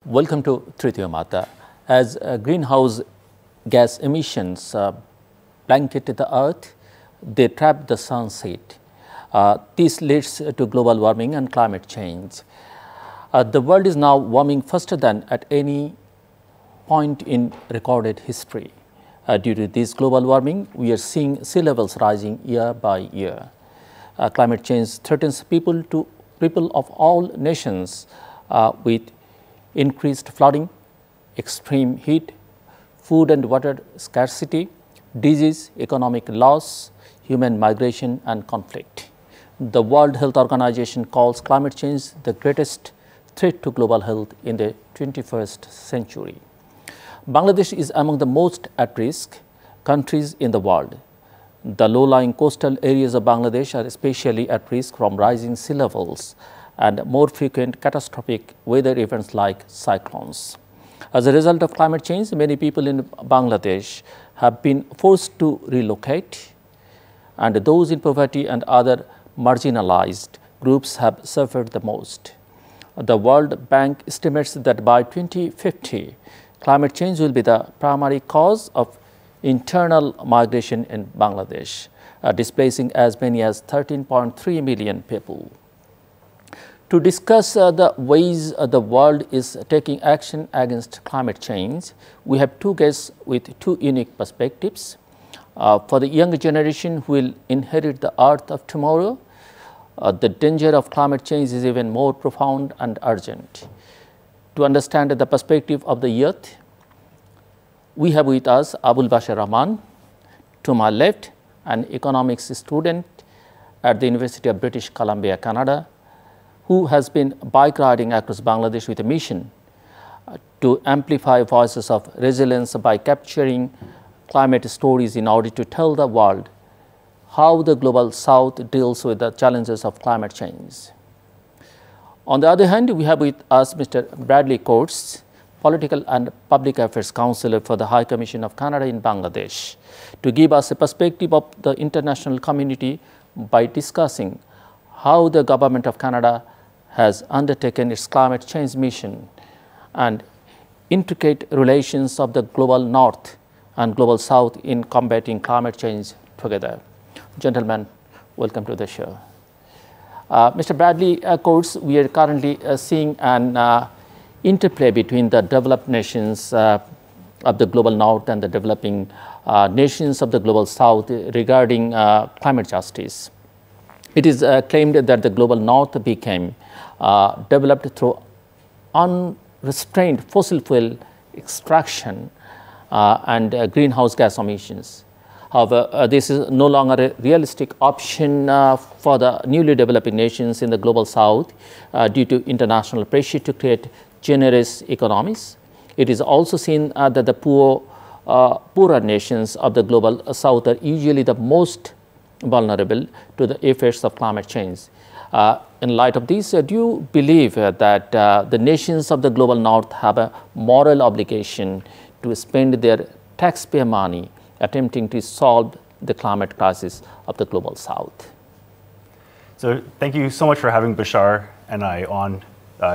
Welcome to Tritiyo Matra. As greenhouse gas emissions blanket the earth, they trap the sun's heat. This leads to global warming and climate change. The world is now warming faster than at any point in recorded history. Due to this global warming, we are seeing sea levels rising year by year. Climate change threatens people of all nations with increased flooding, extreme heat, food and water scarcity, disease, economic loss, human migration and conflict. The World Health Organization calls climate change the greatest threat to global health in the 21st century. Bangladesh is among the most at-risk countries in the world. The low-lying coastal areas of Bangladesh are especially at risk from rising sea levels and more frequent catastrophic weather events like cyclones. As a result of climate change, many people in Bangladesh have been forced to relocate, and those in poverty and other marginalized groups have suffered the most. The World Bank estimates that by 2050, climate change will be the primary cause of internal migration in Bangladesh, displacing as many as 13.3 million people. To discuss the ways the world is taking action against climate change, we have two guests with two unique perspectives. For the younger generation who will inherit the earth of tomorrow, the danger of climate change is even more profound and urgent. To understand the perspective of the youth, we have with us Abul Bashar Rahman, to my left, an economics student at the University of British Columbia, Canada, who has been bike riding across Bangladesh with a mission to amplify voices of resilience by capturing climate stories in order to tell the world how the global south deals with the challenges of climate change. On the other hand, we have with us Mr. Bradley Coates, Political and Public Affairs Counsellor for the High Commission of Canada in Bangladesh, to give us a perspective of the international community by discussing how the Government of Canada has undertaken its climate change mission and intricate relations of the global north and global south in combating climate change together. Gentlemen, welcome to the show. Mr. Bradley Coates, we are currently seeing an interplay between the developed nations of the global north and the developing nations of the global south regarding climate justice. It is claimed that the global north became developed through unrestrained fossil fuel extraction and greenhouse gas emissions. However, this is no longer a realistic option for the newly developing nations in the global south due to international pressure to create generous economies. It is also seen that the poorer nations of the global south are usually the most vulnerable to the effects of climate change. In light of this, do you believe that the nations of the global north have a moral obligation to spend their taxpayer money attempting to solve the climate crisis of the global south? So thank you so much for having Bashar and I on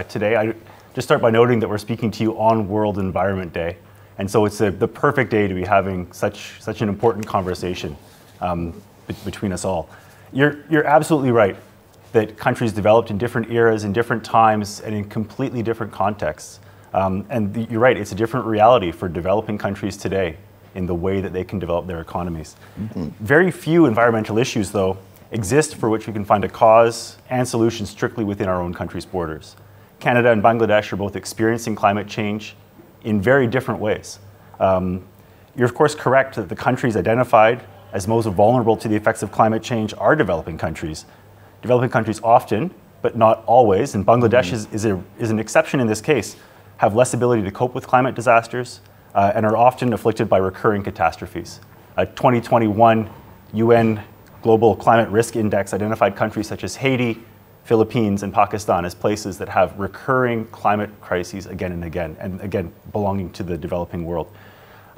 today. I just start by noting that we're speaking to you on World Environment Day. And so it's the perfect day to be having such an important conversation between us all. You're absolutely right that countries developed in different eras, in different times, and in completely different contexts. And you're right, it's a different reality for developing countries today in the way that they can develop their economies. Mm-hmm. Very few environmental issues, though, exist for which we can find a cause and solution strictly within our own country's borders. Canada and Bangladesh are both experiencing climate change in very different ways. You're of course correct that the countries identified as most vulnerable to the effects of climate change are developing countries. Developing countries often, but not always, and Bangladesh is an exception in this case, have less ability to cope with climate disasters and are often afflicted by recurring catastrophes. A 2021 UN Global Climate Risk Index identified countries such as Haiti, Philippines, and Pakistan as places that have recurring climate crises again and again belonging to the developing world.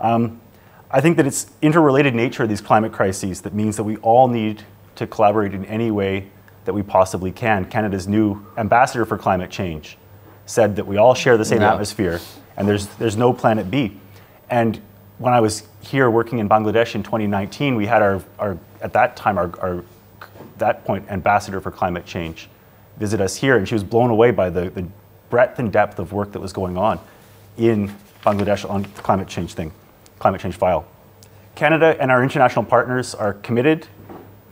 I think that it's interrelated nature of these climate crises that means that we all need to collaborate in any way that we possibly can. Canada's new ambassador for climate change said that we all share the same atmosphere and there's no planet B. And when I was here working in Bangladesh in 2019, we had our at that time, our that point, ambassador for climate change visit us here, and she was blown away by the breadth and depth of work that was going on in Bangladesh on the climate change file. Canada and our international partners are committed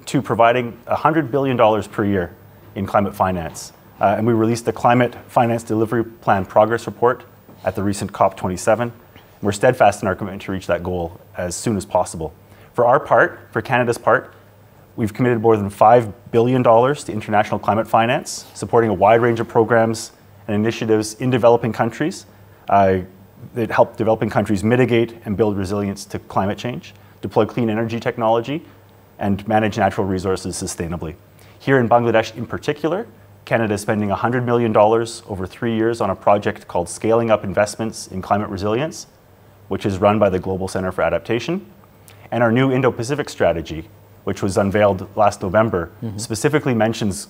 to providing $100 billion per year in climate finance. And we released the Climate Finance Delivery Plan Progress Report at the recent COP27. We're steadfast in our commitment to reach that goal as soon as possible. For our part, for Canada's part, we've committed more than $5 billion to international climate finance, supporting a wide range of programs and initiatives in developing countries that help developing countries mitigate and build resilience to climate change, deploy clean energy technology, and manage natural resources sustainably. Here in Bangladesh in particular, Canada is spending $100 million over 3 years on a project called Scaling Up Investments in Climate Resilience, which is run by the Global Center for Adaptation. And our new Indo-Pacific strategy, which was unveiled last November, specifically mentions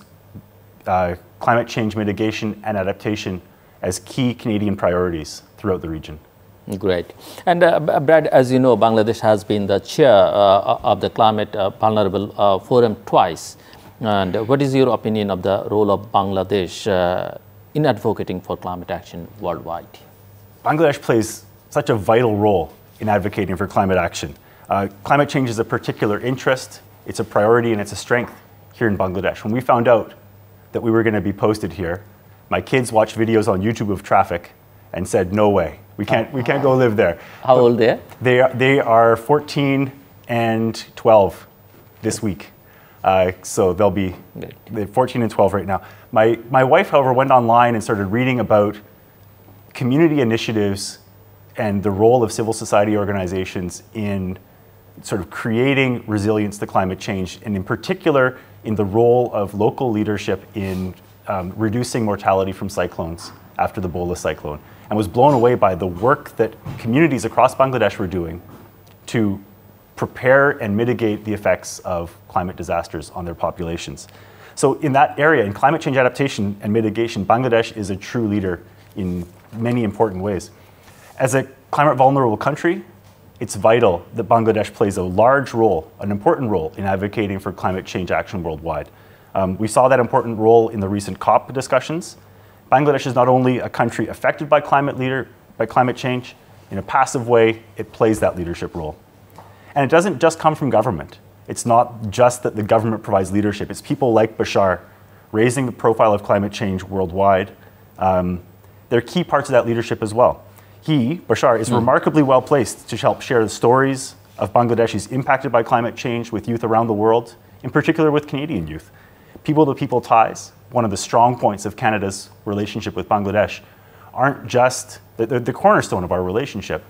climate change mitigation and adaptation as key Canadian priorities throughout the region. Great. And Brad, as you know, Bangladesh has been the chair of the Climate Vulnerable Forum twice. And what is your opinion of the role of Bangladesh in advocating for climate action worldwide? Bangladesh plays such a vital role in advocating for climate action. Climate change is a particular interest, it's a priority, and it's a strength here in Bangladesh. When we found out that we were going to be posted here, my kids watched videos on YouTube of traffic and said, no way, we can't go live there. How old are they? They are 14 and 12 this week. So they'll be they're 14 and 12 right now. My wife, however, went online and started reading about community initiatives and the role of civil society organizations in sort of creating resilience to climate change, and in particular in the role of local leadership in reducing mortality from cyclones after the 𝗙𝗶𝗶 cyclone, and was blown away by the work that communities across Bangladesh were doing to prepare and mitigate the effects of climate disasters on their populations. So in that area, in climate change adaptation and mitigation, Bangladesh is a true leader in many important ways. As a climate vulnerable country, it's vital that Bangladesh plays a large role, an important role in advocating for climate change action worldwide. We saw that important role in the recent COP discussions. Bangladesh is not only a country affected by climate change, in a passive way, it plays that leadership role. And it doesn't just come from government. It's not just that the government provides leadership. It's people like Bashar raising the profile of climate change worldwide. They're key parts of that leadership as well. He, Bashar, is remarkably well placed to help share the stories of Bangladeshis impacted by climate change with youth around the world, in particular with Canadian youth. People-to-people ties, one of the strong points of Canada's relationship with Bangladesh, aren't just the cornerstone of our relationship,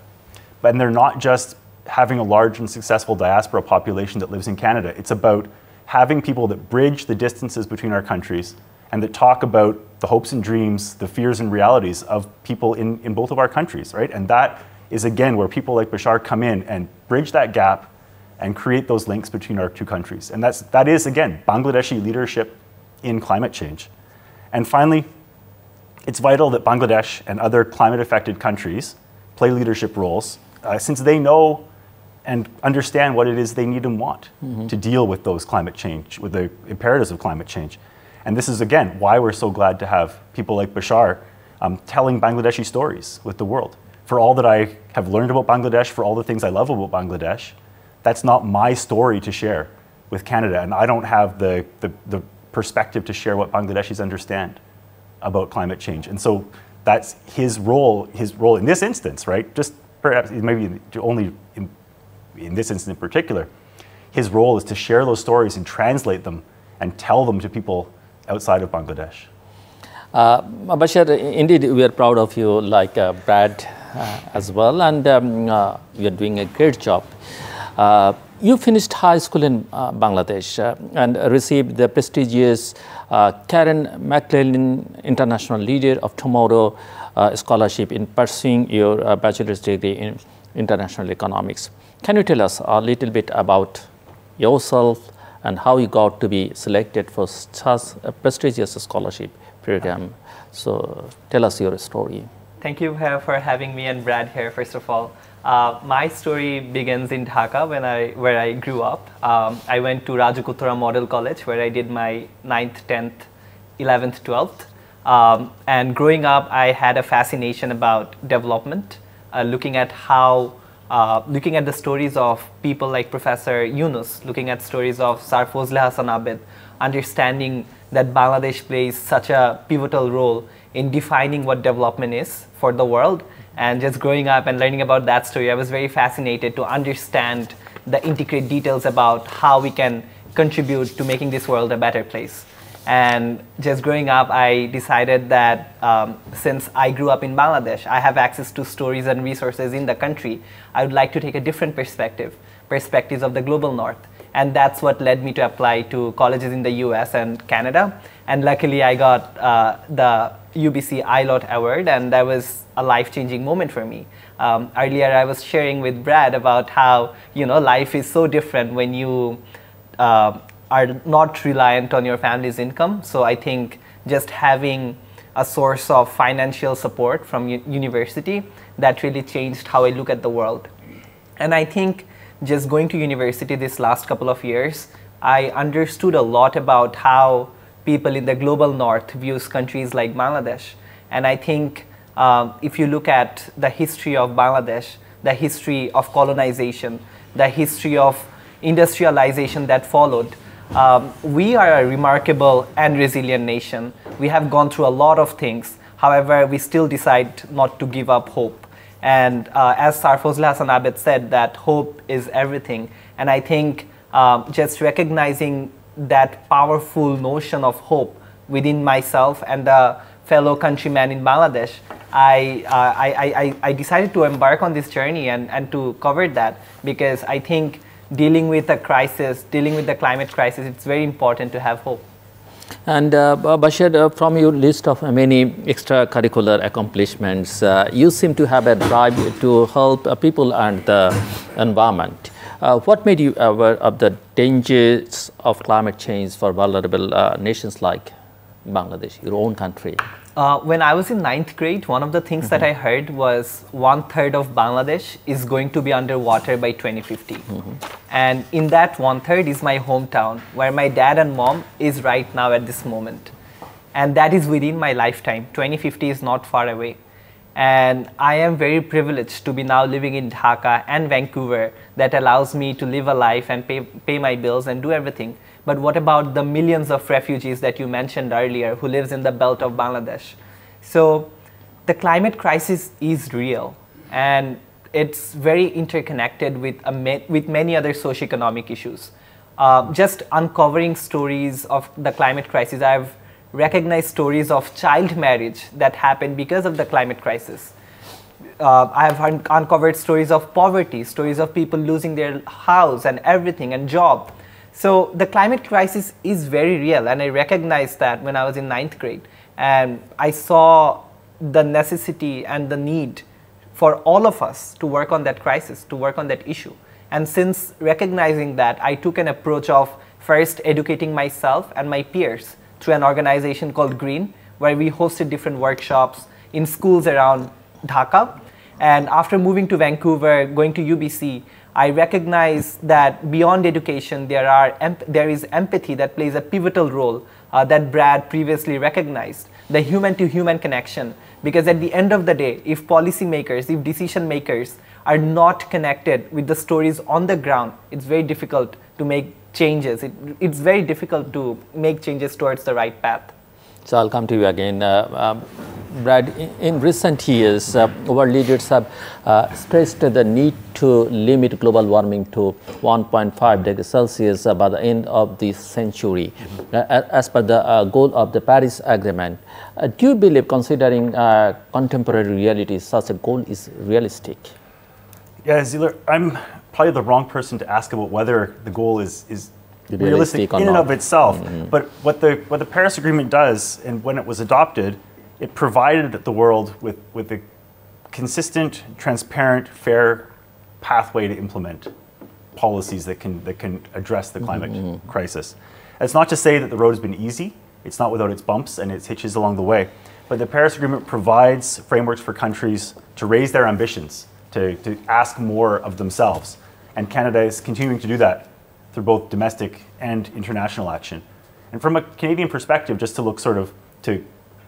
but they're not just having a large and successful diaspora population that lives in Canada. It's about having people that bridge the distances between our countries and that talk about the hopes and dreams, the fears and realities of people in both of our countries, right? And that is, again, where people like Bashar come in and bridge that gap and create those links between our two countries. And that is, again, Bangladeshi leadership in climate change. And finally, it's vital that Bangladesh and other climate-affected countries play leadership roles since they know and understand what it is they need and want to deal with those climate change, with the imperatives of climate change. And this is, again, why we're so glad to have people like Bashar telling Bangladeshi stories with the world. For all that I have learned about Bangladesh, for all the things I love about Bangladesh, that's not my story to share with Canada. And I don't have the perspective to share what Bangladeshis understand about climate change. And so that's his role in this instance, right? Just perhaps maybe only in this instance in particular, his role is to share those stories and translate them and tell them to people outside of Bangladesh. Bashar, indeed, we are proud of you, like Brad as well, and you are doing a great job. You finished high school in Bangladesh and received the prestigious Karen McLellan International Leader of Tomorrow scholarship in pursuing your bachelor's degree in international economics. Can you tell us a little bit about yourself and how you got to be selected for such a prestigious scholarship program. So tell us your story. Thank you for having me and Brad here, first of all. My story begins in Dhaka where I grew up. I went to 𝗙ecie𝗂𝗿𝗶 Model College where I did my 9th, 10th, 11th, 12th. And growing up, I had a fascination about development, looking at the stories of people like Professor Yunus, looking at stories of 𝗙𝗶𝗹𝗶𝗶, understanding that Bangladesh plays such a pivotal role in defining what development is for the world. And just growing up and learning about that story, I was very fascinated to understand the intricate details about how we can contribute to making this world a better place. And just growing up, I decided that since I grew up in Bangladesh, I have access to stories and resources in the country. I would like to take a different perspectives of the global north. And that's what led me to apply to colleges in the US and Canada. And luckily, I got the 𝗙𝗵𝐶𝗂𝗿 award, and that was a life-changing moment for me. Earlier, I was sharing with Brad about how life is so different when you are not reliant on your family's income. So I think just having a source of financial support from university, that really changed how I look at the world. And I think just going to university this last couple of years, I understood a lot about how people in the global north views countries like Bangladesh. And I think if you look at the history of Bangladesh, the history of colonization, the history of industrialization that followed, we are a remarkable and resilient nation. We have gone through a lot of things. However, we still decide not to give up hope. And as 𝗙𝗶𝗹𝗶𝗶 said, that hope is everything. And I think just recognizing that powerful notion of hope within myself and the fellow countrymen in Bangladesh, I decided to embark on this journey and to cover that, because I think dealing with a crisis, dealing with the climate crisis, it's very important to have hope. And Bashar, from your list of many extracurricular accomplishments, you seem to have a drive to help people and the environment. What made you aware of the dangers of climate change for vulnerable nations like Bangladesh, your own country? When I was in 9th grade, one of the things that I heard was 1/3 of Bangladesh is going to be underwater by 2050. And in that 1/3 is my hometown, where my dad and mom is right now at this moment. And that is within my lifetime. 2050 is not far away. And I am very privileged to be now living in Dhaka and Vancouver that allows me to live a life and pay my bills and do everything. But what about the millions of refugees that you mentioned earlier who lives in the belt of Bangladesh? So the climate crisis is real, and it's very interconnected with many other socioeconomic issues. Just uncovering stories of the climate crisis, I've recognized stories of child marriage that happened because of the climate crisis. I have uncovered stories of poverty, stories of people losing their house and everything and job. So the climate crisis is very real, and I recognized that when I was in 9th grade. And I saw the necessity and the need for all of us to work on that crisis, to work on that issue. And since recognizing that, I took an approach of first educating myself and my peers through an organization called GREEN, where we hosted different workshops in schools around Dhaka. And after moving to Vancouver, going to UBC, I recognize that beyond education, there is empathy that plays a pivotal role that Brad previously recognized, the human-to-human connection. Because at the end of the day, if policymakers, if decision makers are not connected with the stories on the ground, it's very difficult to make changes. It's very difficult to make changes towards the right path. So I'll come to you again. Brad, in recent years, world leaders have stressed the need to limit global warming to 1.5 degrees Celsius by the end of this century, as per the goal of the Paris Agreement. Do you believe, considering contemporary reality, such a goal is realistic? Yeah, Zillur, I'm probably the wrong person to ask about whether the goal is realistic in and of itself. But what the Paris Agreement does, and when it was adopted, it provided the world with a consistent, transparent, fair pathway to implement policies that can address the climate crisis. It's not to say that the road has been easy. It's not without its bumps and its hitches along the way. But the Paris Agreement provides frameworks for countries to raise their ambitions, to ask more of themselves. And Canada is continuing to do that through both domestic and international action. And from a Canadian perspective, just to look sort of to,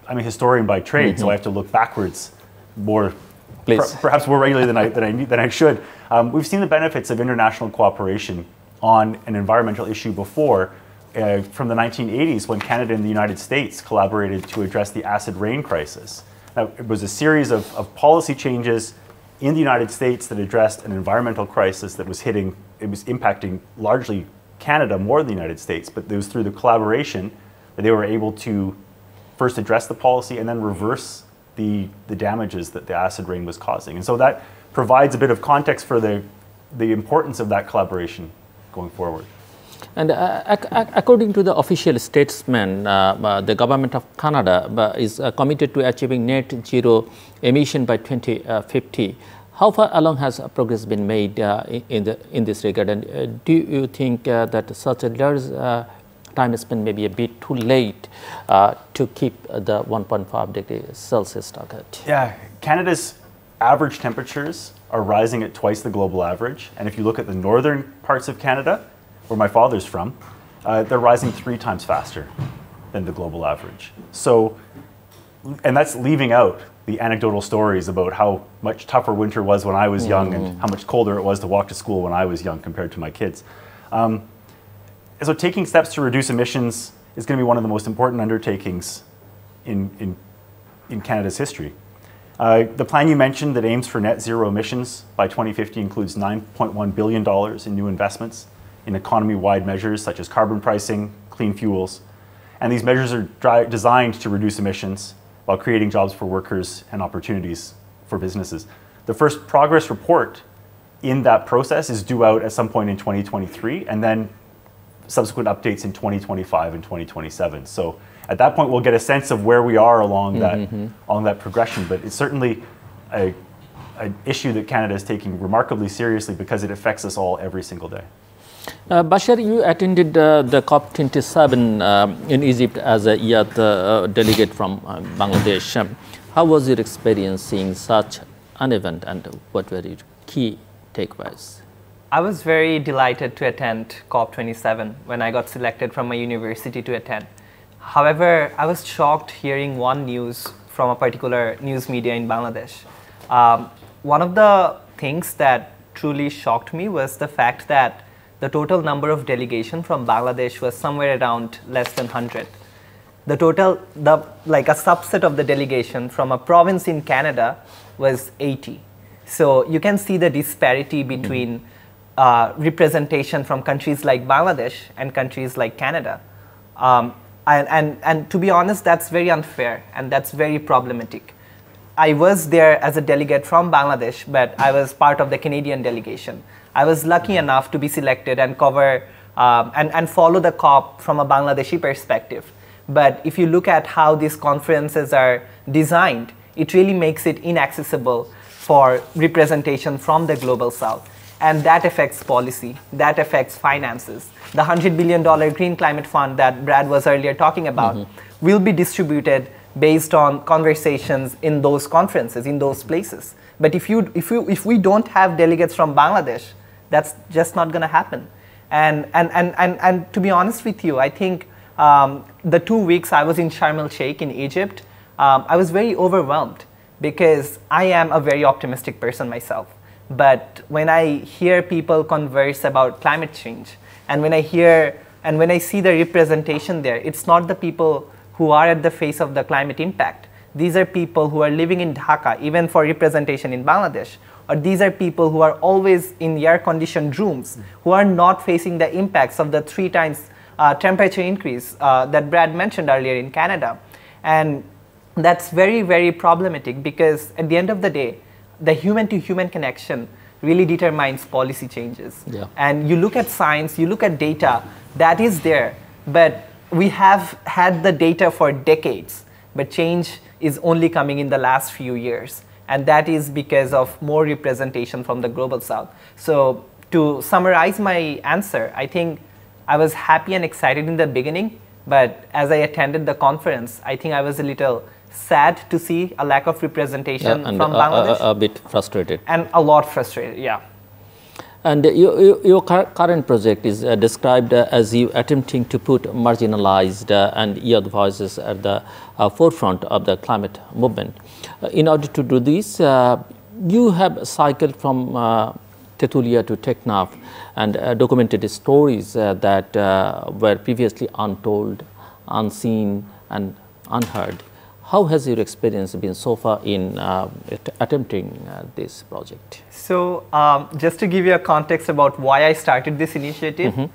I'm a historian by trade, so I have to look backwards more, perhaps more regularly than I should. We've seen the benefits of international cooperation on an environmental issue before, from the 1980s when Canada and the United States collaborated to address the acid rain crisis. Now, it was a series of policy changes in the United States that addressed an environmental crisis that was impacting largely Canada more than the United States, but it was through the collaboration that they were able to first address the policy and then reverse the damages that the acid rain was causing. And so that provides a bit of context for the importance of that collaboration going forward. And according to the official statement, the government of Canada is committed to achieving net zero emission by 2050. How far along has progress been made in this regard? And do you think that such a large time span may be a bit too late to keep the 1.5 degrees Celsius target? Yeah, Canada's average temperatures are rising at twice the global average. And if you look at the northern parts of Canada, where my father's from, they're rising 3 times faster than the global average. So, and that's leaving out the anecdotal stories about how much tougher winter was when I was young and how much colder it was to walk to school when I was young compared to my kids. So taking steps to reduce emissions is going to be one of the most important undertakings in Canada's history. The plan you mentioned that aims for net zero emissions by 2050 includes $9.1 billion in new investments in economy-wide measures such as carbon pricing, clean fuels. And these measures are designed to reduce emissions while creating jobs for workers and opportunities for businesses. The first progress report in that process is due out at some point in 2023, and then subsequent updates in 2025 and 2027. So at that point, we'll get a sense of where we are along that progression. But it's certainly an issue that Canada is taking remarkably seriously because it affects us all every single day. Bashar, you attended the COP27 in Egypt as a youth delegate from Bangladesh. How was your experience seeing such an event, and what were your key takeaways? I was very delighted to attend COP27 when I got selected from my university to attend. However, I was shocked hearing one news from a particular news media in Bangladesh. One of the things that truly shocked me was the fact that the total number of delegation from Bangladesh was somewhere around less than 100. The total, like a subset of the delegation from a province in Canada was 80. So you can see the disparity between representation from countries like Bangladesh and countries like Canada. And to be honest, that's very unfair and that's very problematic. I was there as a delegate from Bangladesh, but I was part of the Canadian delegation. I was lucky enough to be selected and cover and follow the COP from a Bangladeshi perspective. But if you look at how these conferences are designed, it really makes it inaccessible for representation from the global south. And that affects policy, that affects finances. The $100 billion Green Climate Fund that Brad was earlier talking about will be distributed based on conversations in those conferences, in those places. But if we don't have delegates from Bangladesh, that's just not going to happen. And to be honest with you, I think the 2 weeks I was in Sharm el-Sheikh in Egypt, I was very overwhelmed because I am a very optimistic person myself. But when I hear people converse about climate change, and when I see the representation there, it's not the people who are at the face of the climate impact. These are people who are living in Dhaka, even for representation in Bangladesh. Or these are people who are always in air-conditioned rooms, who are not facing the impacts of the 3 times temperature increase that Brad mentioned earlier in Canada. And that's very, very problematic because at the end of the day, the human-to-human connection really determines policy changes. Yeah. And you look at science, you look at data, that is there. But we have had the data for decades, but change is only coming in the last few years. And that is because of more representation from the global south. So to summarize my answer, I think I was happy and excited in the beginning, But as I attended the conference, I think I was a little sad to see a lack of representation and from Bangladesh. A bit frustrated. And a lot frustrated, yeah. And your current project is described as you attempting to put marginalized and youth voices at the forefront of the climate movement. In order to do this, you have cycled from Tritiyo to Teknaf and documented stories that were previously untold, unseen, and unheard. How has your experience been so far in attempting this project? So just to give you a context about why I started this initiative,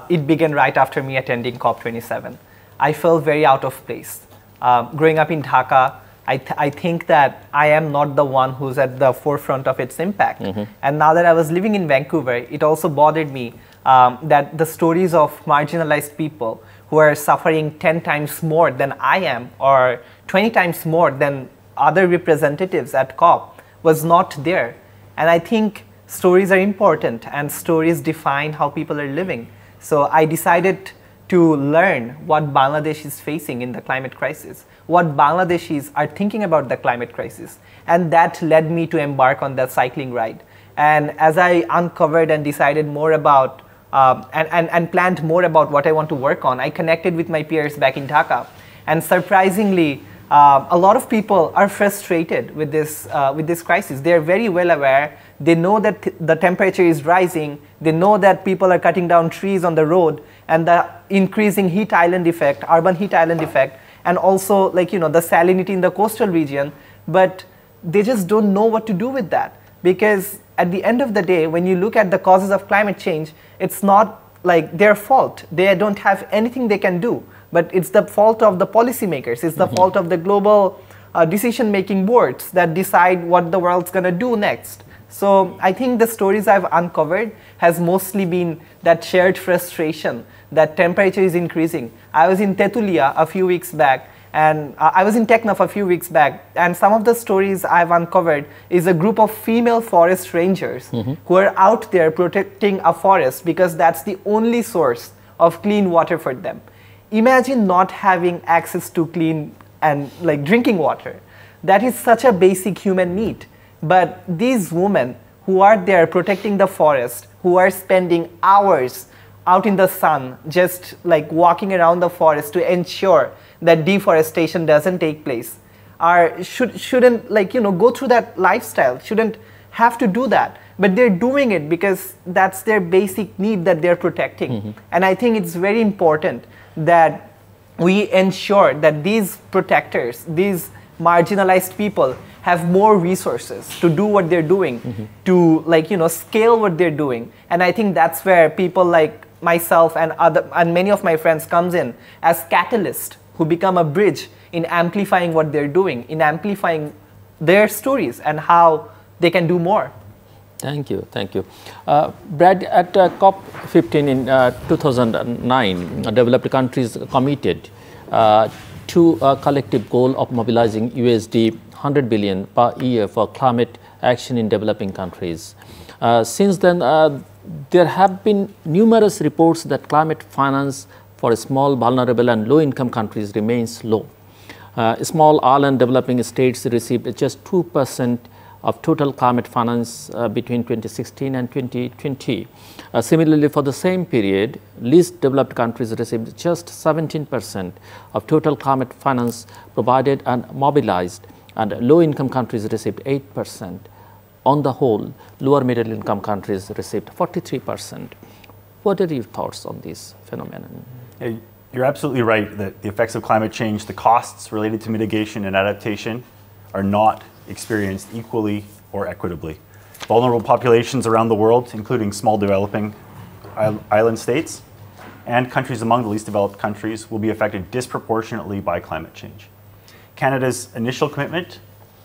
it began right after me attending COP27. I felt very out of place. Growing up in Dhaka, I think that I am not the one who's at the forefront of its impact. And now that I was living in Vancouver, it also bothered me that the stories of marginalized people who are suffering 10 times more than I am, or 20 times more than other representatives at COP, was not there. And I think stories are important, and stories define how people are living. So I decided to learn what Bangladesh is facing in the climate crisis, what Bangladeshis are thinking about the climate crisis. And that led me to embark on that cycling ride. And as I uncovered and decided more about and planned more about what I want to work on, I connected with my peers back in Dhaka. And surprisingly, a lot of people are frustrated with this crisis. They are very well aware. They know that the temperature is rising. They know that people are cutting down trees on the road, and the increasing heat island effect, urban heat island effect, and also the salinity in the coastal region. But they just don't know what to do with that, because at the end of the day, when you look at the causes of climate change, it's not like their fault. They don't have anything they can do, but it's the fault of the policymakers. It's the fault of the global decision-making boards that decide what the world's gonna do next. So I think the stories I've uncovered has mostly been that shared frustration that temperature is increasing. I was in Tritiyo a few weeks back, and I was in Teknaf a few weeks back, and some of the stories I've uncovered is a group of female forest rangers who are out there protecting a forest because that's the only source of clean water for them. Imagine not having access to clean and drinking water. That is such a basic human need. But these women who are there protecting the forest, who are spending hours out in the sun, just walking around the forest to ensure that deforestation doesn't take place, shouldn't go through that lifestyle, shouldn't have to do that. But they're doing it because that's their basic need that they're protecting. And I think it's very important that we ensure that these protectors, these marginalized people, have more resources to do what they're doing, to scale what they're doing. And I think that's where people like myself and many of my friends comes in as catalysts who become a bridge in amplifying what they're doing, in amplifying their stories and how they can do more. Thank you, thank you. Brad, at COP15 in 2009, developed countries committed to a collective goal of mobilizing USD 100 billion per year for climate action in developing countries. Since then, there have been numerous reports that climate finance for small, vulnerable and low-income countries remains low. Small island developing states received just 2% of total climate finance between 2016 and 2020. Similarly, for the same period, least developed countries received just 17% of total climate finance provided and mobilized, and low-income countries received 8%. On the whole, lower middle-income countries received 43%. What are your thoughts on this phenomenon? Yeah, you're absolutely right that the effects of climate change, the costs related to mitigation and adaptation, are not experienced equally or equitably. Vulnerable populations around the world, including small developing island states and countries among the least developed countries, will be affected disproportionately by climate change. Canada's initial commitment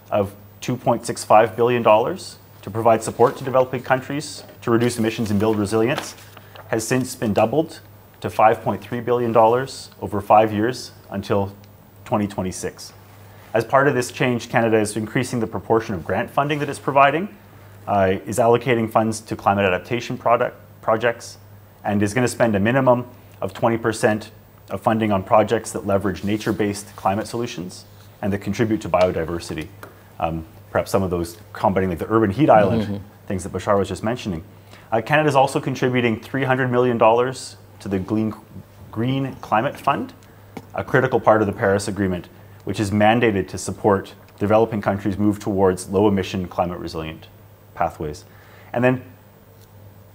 of $2.65 billion to provide support to developing countries to reduce emissions and build resilience has since been doubled to $5.3 billion over 5 years until 2026. As part of this change, Canada is increasing the proportion of grant funding that it's providing, is allocating funds to climate adaptation projects, and is going to spend a minimum of 20% of funding on projects that leverage nature-based climate solutions and that contribute to biodiversity. Perhaps some of those combating like the urban heat island, things that Bashar was just mentioning. Canada is also contributing $300 million to the Green Climate Fund, a critical part of the Paris Agreement, which is mandated to support developing countries move towards low-emission, climate-resilient pathways. And then,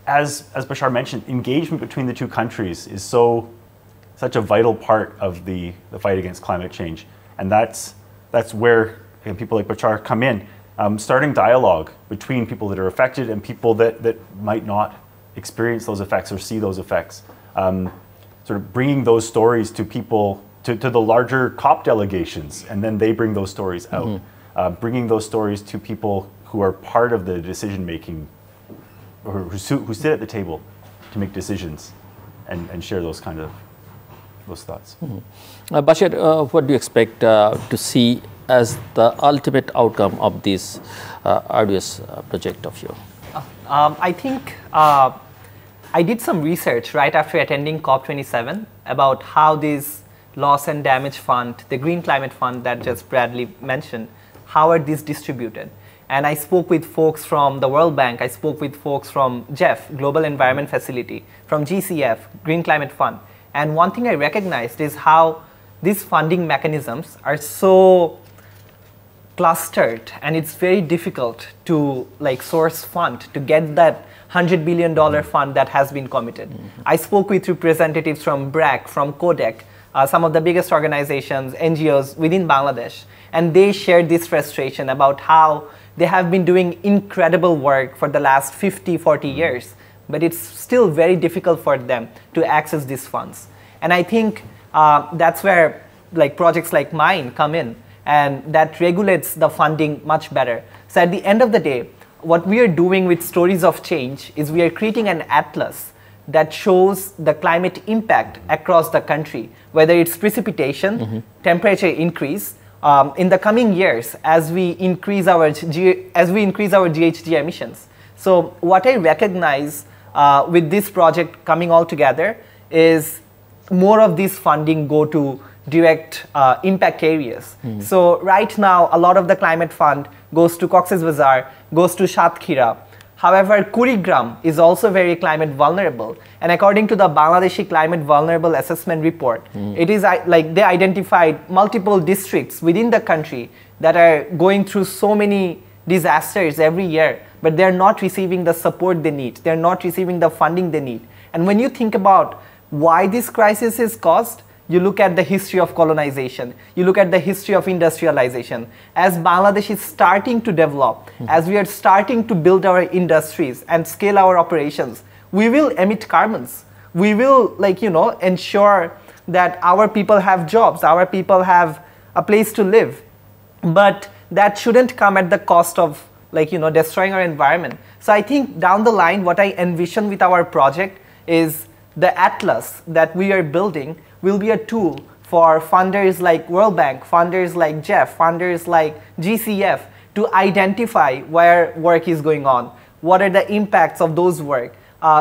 as Bashar mentioned, engagement between the two countries is such a vital part of the fight against climate change. And that's where people like Bashar come in, starting dialogue between people that are affected and people that might not experience those effects or see those effects. Sort of bringing those stories to people, to the larger COP delegations, and then they bring those stories out. Bringing those stories to people who are part of the decision-making, or who sit at the table to make decisions and share those kind of thoughts. Bashar, what do you expect to see as the ultimate outcome of this arduous project of yours? I think I did some research right after attending COP27 about how this loss and damage fund, the Green Climate Fund that just Bradley mentioned, how are these distributed? And I spoke with folks from the World Bank, I spoke with folks from 𝗙, Global Environment Facility, from 𝗙cie𝗂𝗋, Green Climate Fund. And one thing I recognized is how these funding mechanisms are so clustered, and it's very difficult to source fund to get that $100 billion fund that has been committed. I spoke with representatives from BRAC, from CODEC, some of the biggest organizations, NGOs within Bangladesh, and they shared this frustration about how they have been doing incredible work for the last 50, 40 years, but it's still very difficult for them to access these funds. And I think that's where projects like mine come in, and that regulates the funding much better. So at the end of the day, what we are doing with Stories of Change is we are creating an atlas that shows the climate impact across the country, whether it's precipitation, temperature increase, in the coming years as we increase our GHG emissions. So what I recognize with this project coming all together is more of this funding go to direct impact areas. So right now, a lot of the climate fund goes to Cox's Bazar, goes to Saতক্ষীরা. However, Kurigram is also very climate vulnerable. And according to the Bangladeshi Climate Vulnerable Assessment Report, it is they identified multiple districts within the country that are going through so many disasters every year, but they're not receiving the support they need. They're not receiving the funding they need. And when you think about why this crisis is caused, you look at the history of colonization, you look at the history of industrialization. As Bangladesh is starting to develop, as we are starting to build our industries and scale our operations, we will emit carbons. We will ensure that our people have jobs, our people have a place to live. But that shouldn't come at the cost of destroying our environment. So I think down the line, what I envision with our project is the atlas that we are building will be a tool for funders like World Bank, funders like 𝗙, funders like 𝗙cie𝗂𝗋 to identify where work is going on, what are the impacts of those work.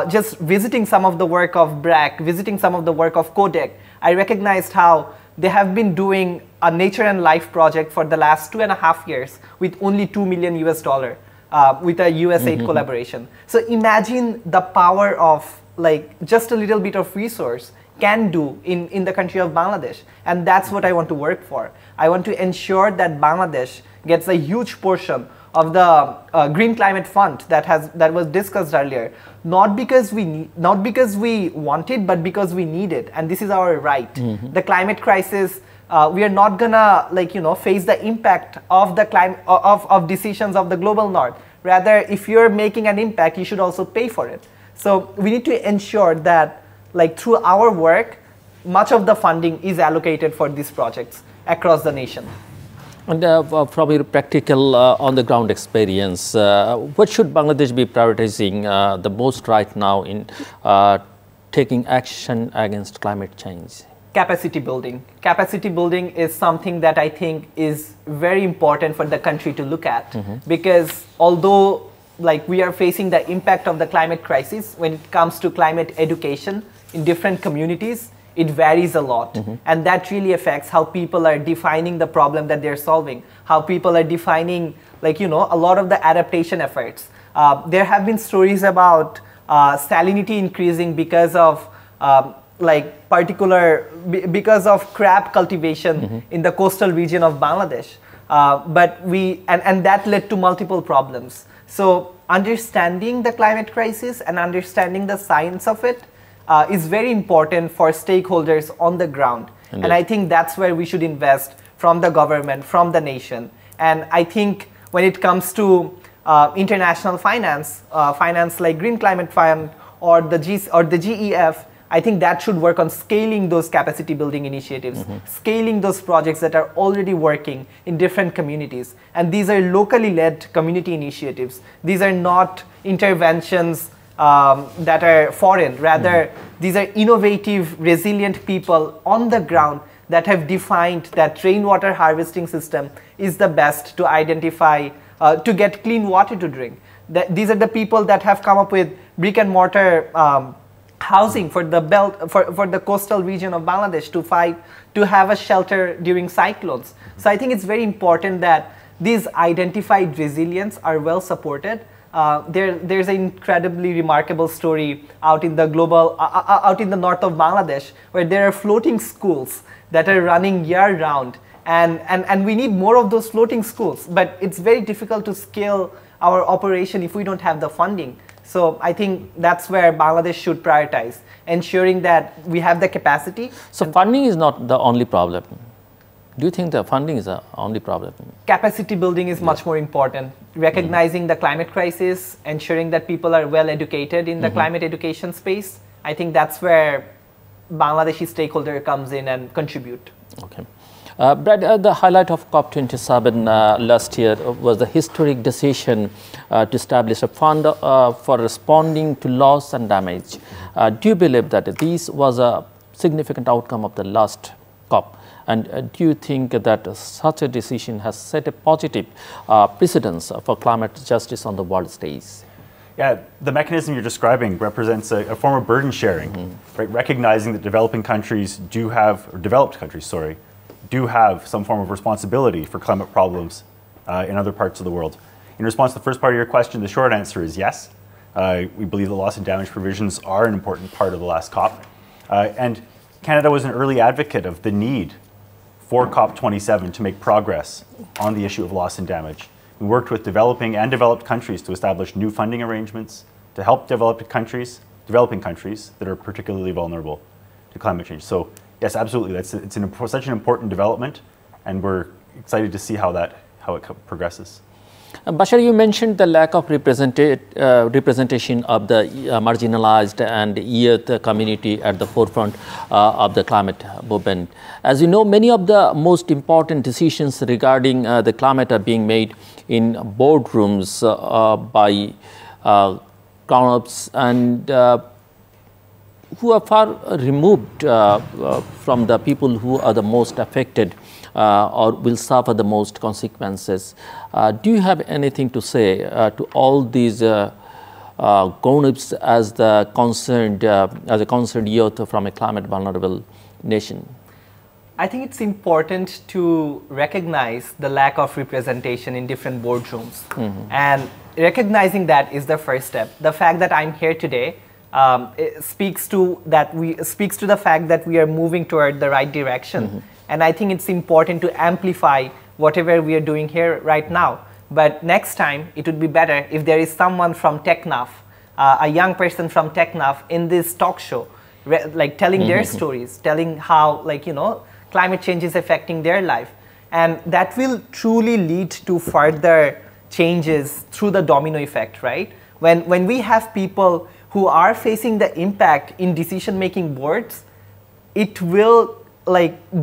Just visiting some of the work of BRAC, visiting some of the work of CODEC, I recognized how they have been doing a Nature and Life project for the last 2.5 years with only $2 million with a USAID collaboration. So imagine the power of just a little bit of resource can do in the country of Bangladesh. And that's what I want to work for. I want to ensure that Bangladesh gets a huge portion of the Green Climate Fund that was discussed earlier, not because we want it, but because we need it, and this is our right. The climate crisis, we are not gonna face the impact of the of decisions of the global north. Rather, if you're making an impact, you should also pay for it. So we need to ensure that through our work, much of the funding is allocated for these projects across the nation. And from your practical on-the-ground experience, what should Bangladesh be prioritizing the most right now in taking action against climate change? Capacity building. Capacity building is something that I think is very important for the country to look at, because although we are facing the impact of the climate crisis when it comes to climate education in different communities, it varies a lot. And that really affects how people are defining the problem that they're solving, how people are defining, like, a lot of the adaptation efforts. There have been stories about salinity increasing because of because of crab cultivation in the coastal region of Bangladesh. And that led to multiple problems. So understanding the climate crisis and understanding the science of it is very important for stakeholders on the ground. Indeed. And I think that's where we should invest from the government, from the nation. And I think when it comes to international finance, finance like Green Climate Fund or the GEF, I think that should work on scaling those capacity building initiatives, scaling those projects that are already working in different communities. And these are locally led community initiatives. These are not interventions that are foreign. Rather, these are innovative, resilient people on the ground that have defined that rainwater harvesting system is the best to identify, to get clean water to drink. These are the people that have come up with brick and mortar housing for the belt, for the coastal region of Bangladesh to have a shelter during cyclones. So I think it's very important that these identified resilience are well supported. There's an incredibly remarkable story out in the out in the north of Bangladesh, where there are floating schools that are running year round, and we need more of those floating schools. But it's very difficult to scale our operation if we don't have the funding. So I think that's where Bangladesh should prioritize, ensuring that we have the capacity. So funding is not the only problem. Do you think the funding is the only problem? Capacity building is much more important. Recognizing the climate crisis, ensuring that people are well educated in the climate education space. I think that's where Bangladeshi stakeholder comes in and contribute. Okay. Brad, the highlight of COP27 last year was the historic decision to establish a fund for responding to loss and damage. Do you believe that this was a significant outcome of the last COP? And do you think that such a decision has set a positive precedence for climate justice on the world stage? Yeah, the mechanism you're describing represents a form of burden sharing, right? Recognizing that developing countries do have, or developed countries, sorry, do have some form of responsibility for climate problems in other parts of the world. In response to the first part of your question, the short answer is yes. We believe the loss and damage provisions are an important part of the last COP. And Canada was an early advocate of the need for COP27 to make progress on the issue of loss and damage. We worked with developing and developed countries to establish new funding arrangements to help developing countries that are particularly vulnerable to climate change. So yes, absolutely, it's such an important development, and we're excited to see how it progresses. Bashar, you mentioned the lack of representation of the marginalized and youth community at the forefront of the climate movement. As you know, many of the most important decisions regarding the climate are being made in boardrooms by grown-ups and who are far removed from the people who are the most affected or will suffer the most consequences. Do you have anything to say to all these grown-ups as a concerned youth from a climate vulnerable nation? I think it's important to recognize the lack of representation in different boardrooms. And recognizing that is the first step. The fact that I'm here today it speaks to the fact that we are moving toward the right direction. And I think it's important to amplify whatever we are doing here right now. But next time, it would be better if there is someone from TechNaf, a young person from TechNaf in this talk show, like telling their stories, telling how, climate change is affecting their life. And that will truly lead to further changes through the domino effect, right? When we have people who are facing the impact in decision-making boards, it will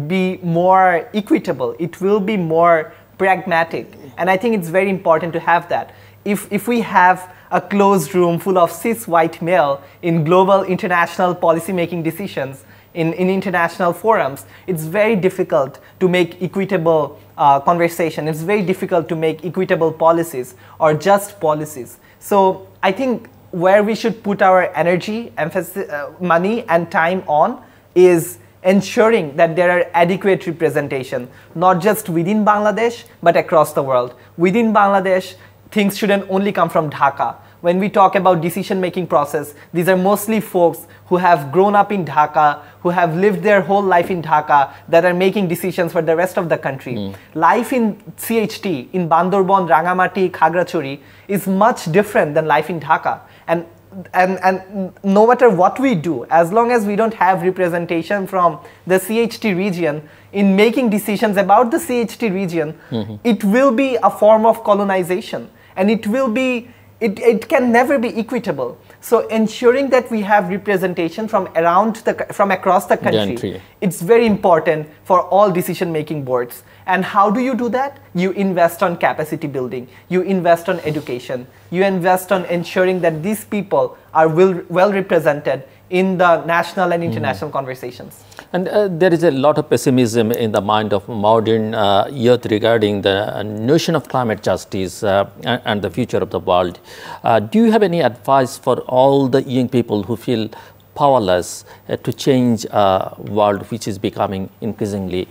be more equitable. It will be more pragmatic. And I think it's very important to have that. If we have a closed room full of cis white male in global international policy-making decisions, in international forums, it's very difficult to make equitable conversation. It's very difficult to make equitable policies or just policies. So I think where we should put our energy, emphasis, money and time on is ensuring that there are adequate representation, not just within Bangladesh, but across the world. Within Bangladesh, things shouldn't only come from Dhaka. When we talk about decision-making process, these are mostly folks who have grown up in Dhaka, who have lived their whole life in Dhaka, that are making decisions for the rest of the country. Life in CHT, in Bandarban, Rangamati, 𝗙𝗏𝗃𝗃, is much different than life in Dhaka. And no matter what we do, as long as we don't have representation from the CHT region in making decisions about the CHT region, it will be a form of colonization, and it will be, it can never be equitable. So ensuring that we have representation from across the country, it's very important for all decision-making boards. And how do you do that? You invest on capacity building, you invest on education, you invest on ensuring that these people are well represented in the national and international conversations. And there is a lot of pessimism in the mind of modern youth regarding the notion of climate justice and the future of the world. Do you have any advice for all the young people who feel powerless to change a world which is becoming increasingly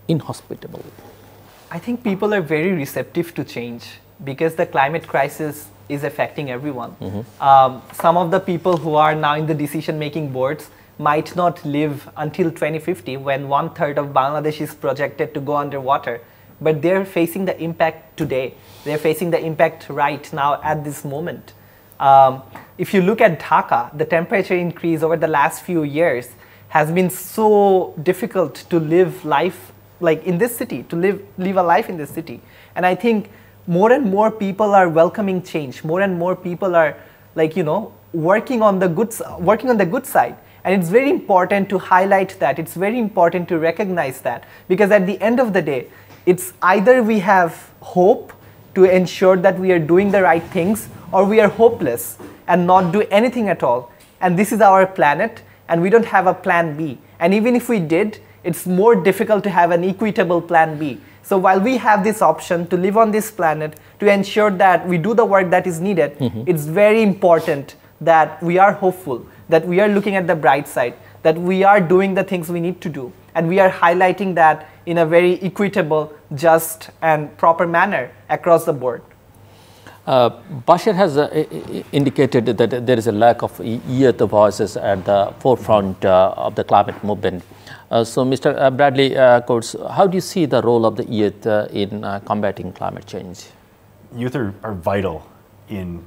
inhospitable? I think people are very receptive to change because the climate crisis is affecting everyone. Some of the people who are now in the decision-making boards might not live until 2050, when 1/3 of Bangladesh is projected to go underwater, but they're facing the impact today. They're facing the impact right now at this moment. If you look at Dhaka, the temperature increase over the last few years has been so difficult to live life like in this city, to live a life in this city. And I think more and more people are welcoming change. More and more people are, like, you know, working on the good side. And it's very important to highlight that. It's very important to recognize that, because at the end of the day, it's either we have hope to ensure that we are doing the right things, or we are hopeless and not do anything at all. And this is our planet, and we don't have a plan B. And even if we did, it's more difficult to have an equitable plan B. So while we have this option to live on this planet, to ensure that we do the work that is needed, it's very important that we are hopeful, that we are looking at the bright side, that we are doing the things we need to do. And we are highlighting that in a very equitable, just, and proper manner across the board. Bashar has indicated that there is a lack of youth voices at the forefront of the climate movement. So, Mr. Bradley Coates, how do you see the role of the youth in combating climate change? Youth are vital in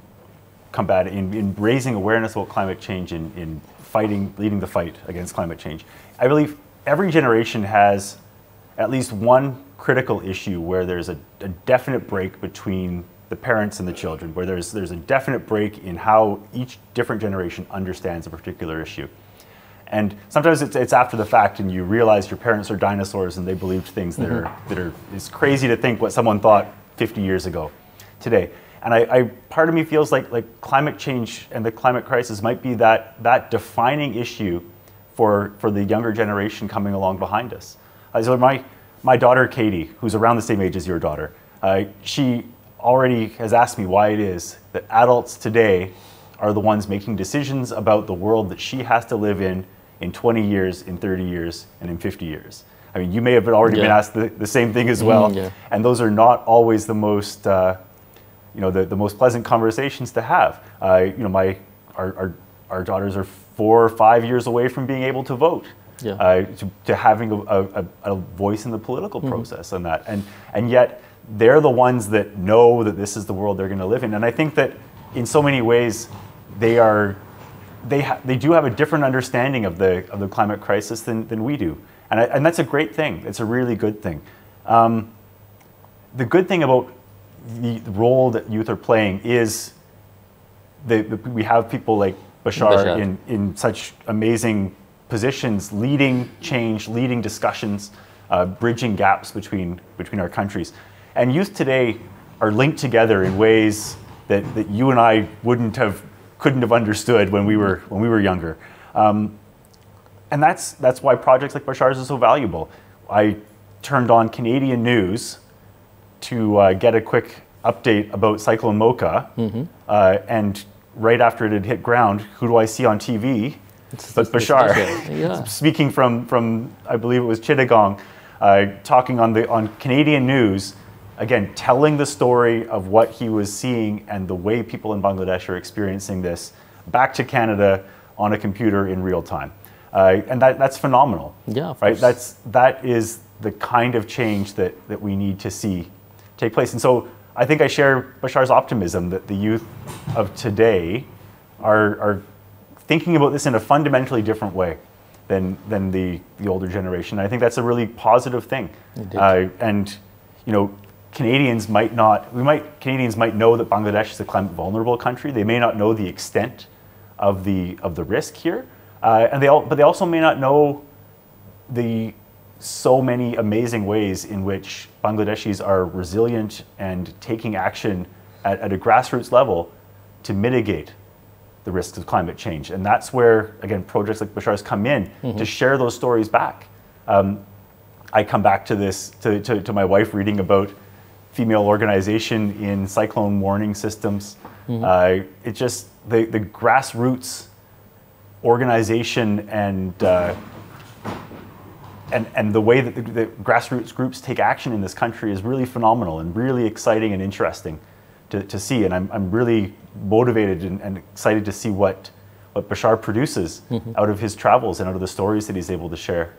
in raising awareness about climate change, in leading the fight against climate change. I believe every generation has at least one critical issue where there's a definite break between the parents and the children, where there's a definite break in how each different generation understands a particular issue. And sometimes it's after the fact, and you realize your parents are dinosaurs and they believed things that are it's crazy to think what someone thought 50 years ago today. And part of me feels like climate change and the climate crisis might be that defining issue for the younger generation coming along behind us. So my daughter Katie, who's around the same age as your daughter, she already has asked me why it is that adults today are the ones making decisions about the world that she has to live in 20 years, in 30 years, and in 50 years. I mean, you may have already been asked the same thing as well, and those are not always the most, the most pleasant conversations to have. Our daughters are 4 or 5 years away from being able to vote, to having a voice in the political process on that, and yet they're the ones that know that this is the world they're going to live in. And I think that in so many ways, they do have a different understanding of the climate crisis than we do, and that's a great thing. It's a really good thing. The good thing about the role that youth are playing is we have people like Bashar in such amazing positions, leading change, leading discussions, bridging gaps between our countries. And youth today are linked together in ways that you and I couldn't have understood when we were younger, and that's why projects like Bashars are so valuable. I turned on Canadian news to get a quick update about Cyclone Mocha, and right after it had hit ground, who do I see on TV But Bashar, speaking from I believe it was 𝗙𝗵𝗋, talking on Canadian news, again, telling the story of what he was seeing and the way people in Bangladesh are experiencing this back to Canada on a computer in real time. And that's phenomenal. Yeah, right? That is the kind of change that we need to see take place. And so I think I share Bashar's optimism that the youth of today are thinking about this in a fundamentally different way than the older generation. I think that's a really positive thing. And you know, Canadians might know that Bangladesh is a climate vulnerable country. They may not know the extent of the risk here, but they also may not know the so many amazing ways in which Bangladeshis are resilient and taking action at a grassroots level to mitigate the risks of climate change. And that's where, again, projects like Bashar's come in to share those stories back. I come back to this, to my wife reading about female organization in cyclone warning systems. It just, the grassroots organization and the way that the grassroots groups take action in this country is really phenomenal and really exciting and interesting to see. And I'm really motivated and excited to see what Bashar produces out of his travels and out of the stories that he's able to share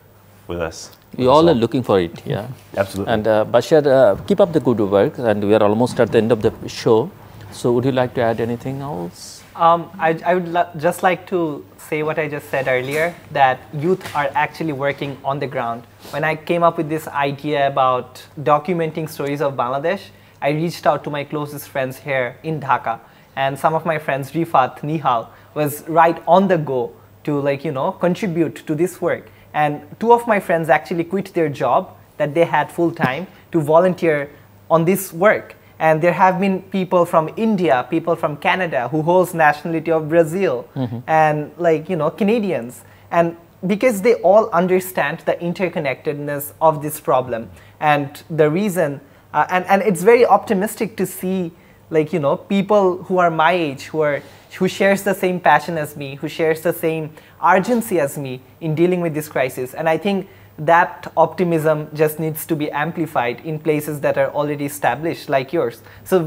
with us. We all are looking for it, yeah. Absolutely. And Bashar, keep up the good work, and we are almost at the end of the show. So would you like to add anything else? I would just like to say what I just said earlier, that youth are actually working on the ground. When I came up with this idea about documenting stories of Bangladesh, I reached out to my closest friends here in Dhaka. And some of my friends, Rifat, Nihal, was right on the go to, like, you know, contribute to this work. And two of my friends actually quit their job that they had full time to volunteer on this work. And there have been people from India, people from Canada who holds nationality of Brazil, and, like, you know, Canadians. And because they all understand the interconnectedness of this problem and the reason, and it's very optimistic to see, like, you know, people who are my age, who shares the same passion as me, who shares the same urgency as me in dealing with this crisis. And I think that optimism just needs to be amplified in places that are already established, like yours. So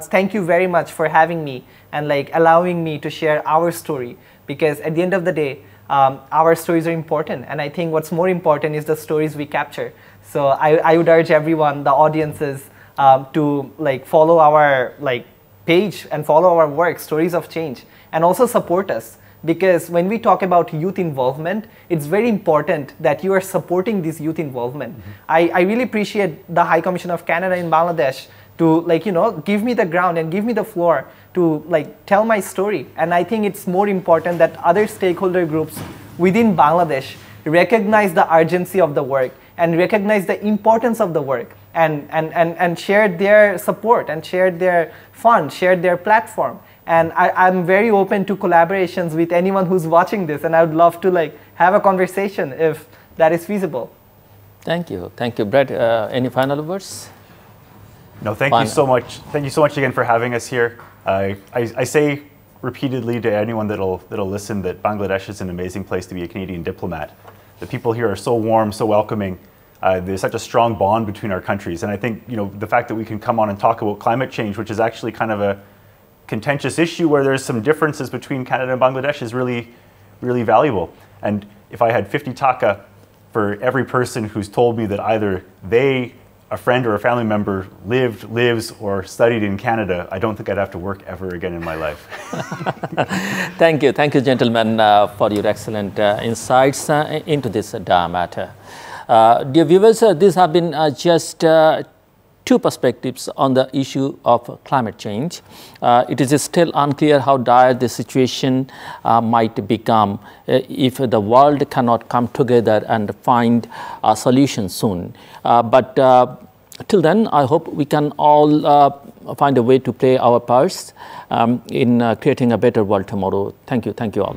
thank you very much for having me and, like, allowing me to share our story, because at the end of the day, our stories are important. And I think what's more important is the stories we capture. So I would urge everyone, the audiences, to, like, follow our, like, page and follow our work, Stories of Change, and also support us. Because when we talk about youth involvement, it's very important that you are supporting this youth involvement. I really appreciate the High Commission of Canada in Bangladesh to, like, you know, give me the ground and give me the floor to, like, tell my story. And I think it's more important that other stakeholder groups within Bangladesh recognize the urgency of the work and recognize the importance of the work and share their support and share their funds, share their platform. And I'm very open to collaborations with anyone who's watching this, and I would love to, like, have a conversation if that is feasible. Thank you. Thank you. Brad, any final words? No, thank you so much. Thank you so much again for having us here. I say repeatedly to anyone that'll listen that Bangladesh is an amazing place to be a Canadian diplomat. The people here are so warm, so welcoming. There's such a strong bond between our countries. And I think, you know, the fact that we can come on and talk about climate change, which is actually kind of a contentious issue where there's some differences between Canada and Bangladesh, is really, really valuable. And if I had 50 𝗙𝗃 for every person who's told me that either they, a friend or a family member, lives, or studied in Canada, I don't think I'd have to work ever again in my life. Thank you, gentlemen, for your excellent insights into this matter. Dear viewers, these have been just two perspectives on the issue of climate change. It is still unclear how dire the situation might become if the world cannot come together and find a solution soon. But till then, I hope we can all find a way to play our parts in creating a better world tomorrow. Thank you all.